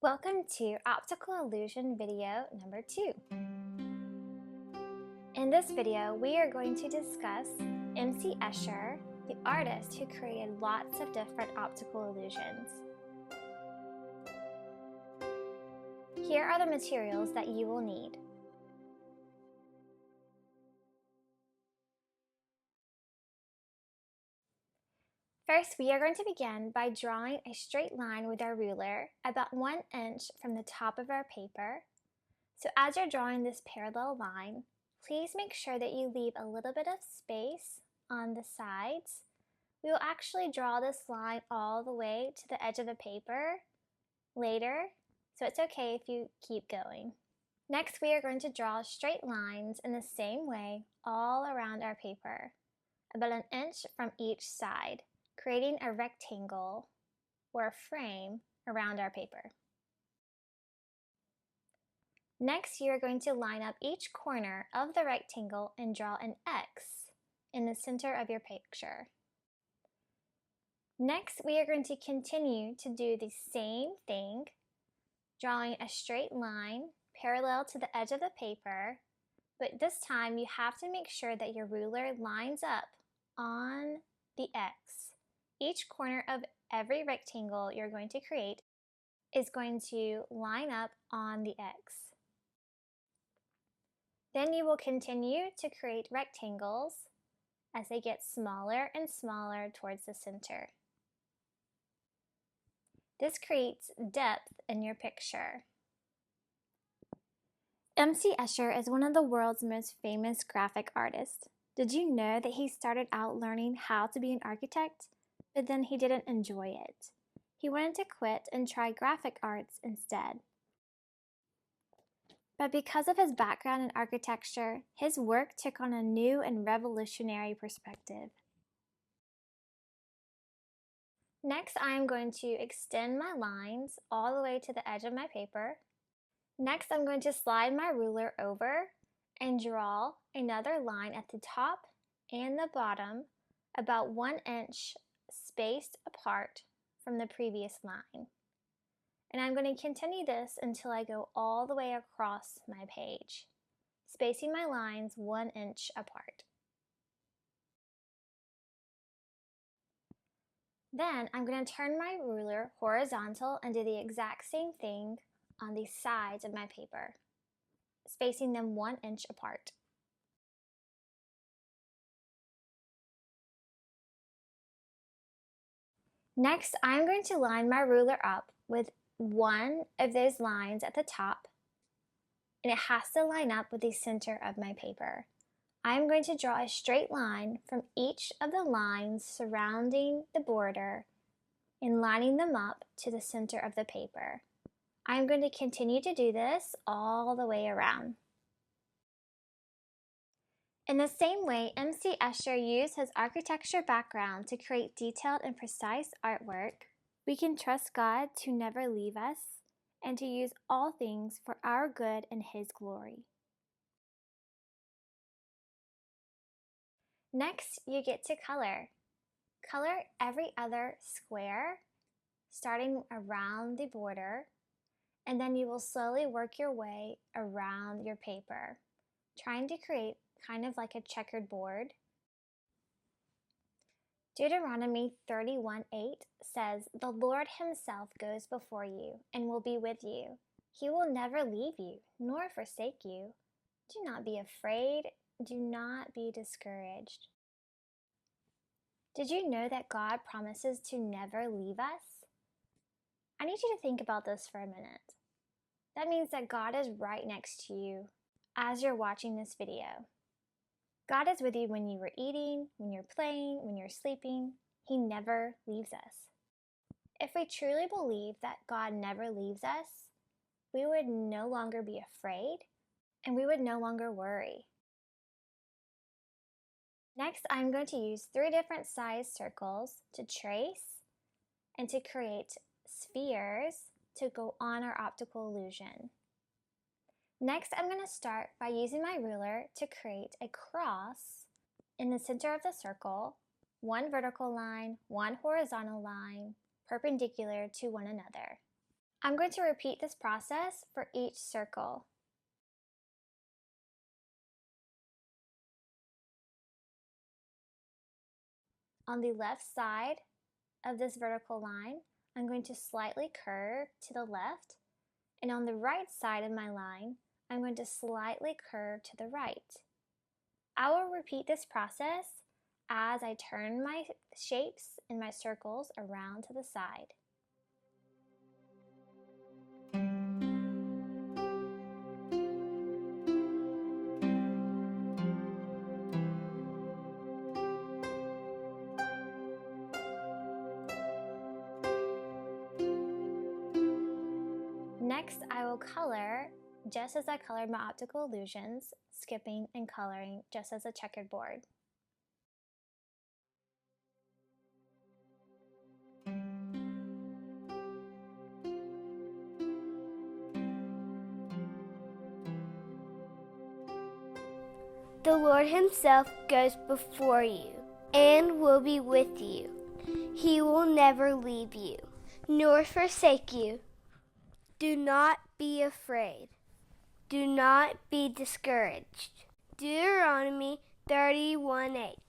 Welcome to Optical Illusion video number 2. In this video, we are going to discuss MC Escher, the artist who created lots of different optical illusions. Here are the materials that you will need. First, we are going to begin by drawing a straight line with our ruler about 1 inch from the top of our paper. So as you're drawing this parallel line, please make sure that you leave a little bit of space on the sides. We will actually draw this line all the way to the edge of the paper later, so it's okay if you keep going. Next, we are going to draw straight lines in the same way all around our paper, about 1 inch from each side, creating a rectangle or a frame around our paper. Next, you are going to line up each corner of the rectangle and draw an X in the center of your picture. Next, we are going to continue to do the same thing, drawing a straight line parallel to the edge of the paper, but this time you have to make sure that your ruler lines up on the X. Each corner of every rectangle you're going to create is going to line up on the X. Then you will continue to create rectangles as they get smaller and smaller towards the center. This creates depth in your picture. MC Escher is one of the world's most famous graphic artists. Did you know that he started out learning how to be an architect, but then he didn't enjoy it? He wanted to quit and try graphic arts instead. But because of his background in architecture, his work took on a new and revolutionary perspective. Next, I am going to extend my lines all the way to the edge of my paper. Next, I'm going to slide my ruler over and draw another line at the top and the bottom, about 1 inch spaced apart from the previous line. And I'm going to continue this until I go all the way across my page, spacing my lines 1 inch apart. Then I'm going to turn my ruler horizontal and do the exact same thing on the sides of my paper, spacing them 1 inch apart. Next, I'm going to line my ruler up with one of those lines at the top, and it has to line up with the center of my paper. I'm going to draw a straight line from each of the lines surrounding the border and lining them up to the center of the paper. I'm going to continue to do this all the way around. In the same way, MC Escher used his architecture background to create detailed and precise artwork, we can trust God to never leave us and to use all things for our good and His glory. Next, you get to color. Color every other square, starting around the border, and then you will slowly work your way around your paper, trying to create kind of like a checkered board. Deuteronomy 31:8 says, "The Lord Himself goes before you and will be with you. He will never leave you nor forsake you. Do not be afraid. Do not be discouraged." Did you know that God promises to never leave us? I need you to think about this for a minute. That means that God is right next to you as you're watching this video. God is with you when you are eating, when you're playing, when you're sleeping. He never leaves us. If we truly believe that God never leaves us, we would no longer be afraid and we would no longer worry. Next, I'm going to use 3 different size circles to trace and to create spheres to go on our optical illusion. Next, I'm going to start by using my ruler to create a cross in the center of the circle, 1 vertical line, 1 horizontal line, perpendicular to one another. I'm going to repeat this process for each circle. On the left side of this vertical line, I'm going to slightly curve to the left, and on the right side of my line, I'm going to slightly curve to the right. I will repeat this process as I turn my shapes and my circles around to the side. Next, I will color just as I colored my optical illusions, skipping and coloring just as a checkered board. The Lord Himself goes before you and will be with you. He will never leave you nor forsake you. Do not be afraid. Do not be discouraged. Deuteronomy 31:8.